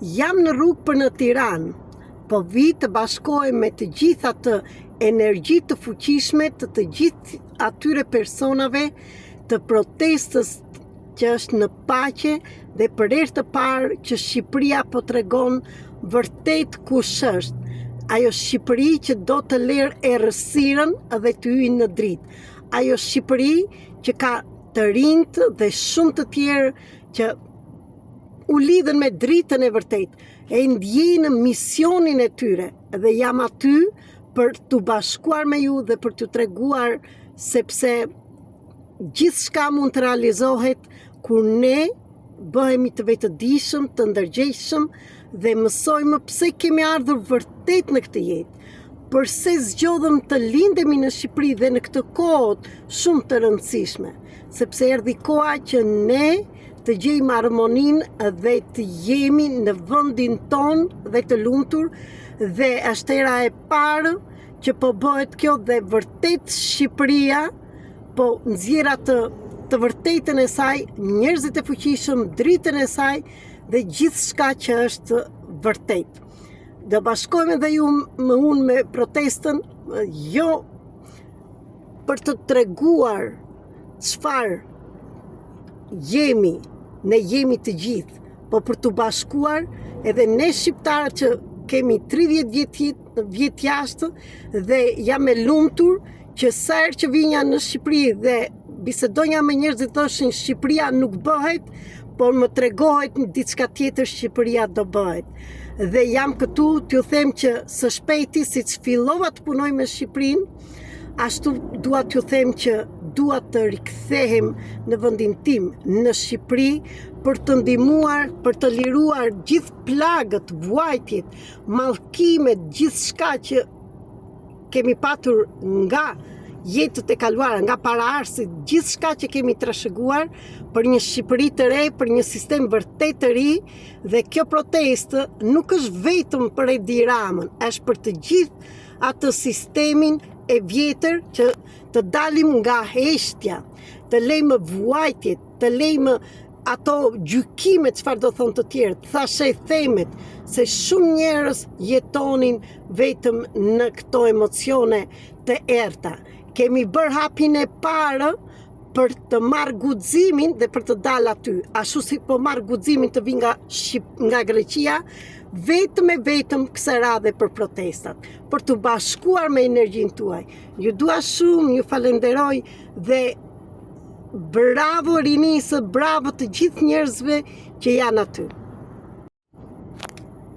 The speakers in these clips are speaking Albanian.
Jam në rrugë për në Tiranë, po vi të bashkohem me të gjitha të energji të fuqishme të gjithë atyre personave të protestës që është në paqe dhe për herë të parë që Shqipëria po tregon vërtet kush është. Ajo Shqipëri që do të lerë errësirën dhe të hyjë në dritë. Ajo Shqipëri që ka të rinjt dhe shumë të tjerë që u lidhen me dritën e vërtet, e ndjejnë misionin e tyre dhe jam aty për të bashkuar me ju dhe për të treguar sepse gjithçka mund të realizohet kur ne bëhemi të vetëdijshëm, të ndërgjegjshëm dhe mësojmë pse kemi ardhur vërtet në këtë jetë. Përse zgjodhëm të lindemi në Shqipëri dhe në këtë kohë shumë të rëndësishme, sepse erdhi koha që ne të gjejmë harmoninë dhe të jemi në vendin tonë dhe të lumtur, dhe është era e parë që po bëhet kjo dhe vërtet Shqipëria po nxjerr të vërtetën e saj, njerëzit e fuqishëm, dritën e saj dhe gjithçka që është vërtet. Do bashkohemi dhe ju më unë me protestën, jo për të treguar çfarë jemi, ne jemi të gjithë, po për të bashkuar edhe ne shqiptarët që kemi 30 vjet jashtë dhe jam e lumtur që sa herë që vinja në Shqipëri dhe bisedonja me njerëzit thoshin Shqipëria nuk bëhet, por më tregohet diçka tjetër Shqipëria do bëhet. Dhe jam këtu t'ju them që së shpejti siç fillova të punoj me Shqipërinë, ashtu dua t'ju them që dua të rikthehem në vendin tim, në Shqipëri, për të ndihmuar, për të liruar gjithë plagët, vuajtjet, mallkimet, gjithçka që kemi patur nga jetët e kaluara, nga paraardhësit, gjithçka që kemi trashëguar për një Shqipëri të re, për një sistem vërtet të ri, dhe kjo protestë nuk është vetëm për Edi Ramën, është për të gjithë atë sistemin e vjetër që të dalim nga heshtja, të lejmë vuajtjet, të lejmë ato gjykime çfarë do thonë të tjerë, thashe themet, se shumë njerëz jetonin vetëm në këto emocione të errta. Kemi bërë hapin e parë për të marrë guximin dhe për të dalë aty. Ashtu si po marrë guximin të vi nga Greqia, vetëm e vetëm kësaj radhe për protestat, për të bashkuar me energjinë tuaj. Ju dua shumë, ju falenderoj dhe bravo rinisë, bravo të gjithë njerëzve që janë aty.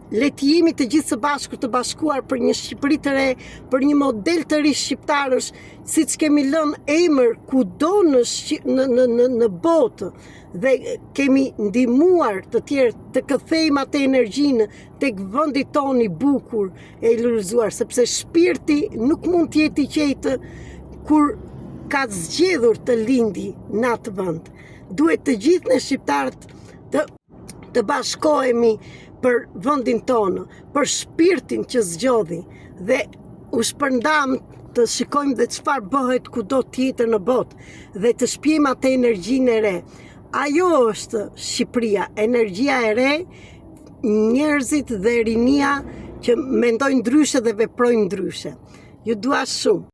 Le të jemi të gjithë së bashku të bashkuar për një Shqipëri të re, për një model të ri shqiptarësh, siç kemi lënë emër kudo në botë dhe kemi ndihmuar të tjerë të kthejmë atë energjinë tek vendi tonë i bukur e illuzuar, sepse shpirti nuk mund të jetë i qetë kur ka zgjedhur të lindi në atë vend. Duhet të gjithë ne shqiptarët të bashkohemi për vendin tonë, për shpirtin që zgjodhi dhe u shpërndam të shikojmë dhe çfarë bëhet kudo tjetër në botë dhe të shpijmë atë energjinë e re. Ajo është Shqipëria, energjia e re, njerëzit dhe rinia që mendojnë ndryshe dhe veprojnë ndryshe. Ju dua shumë.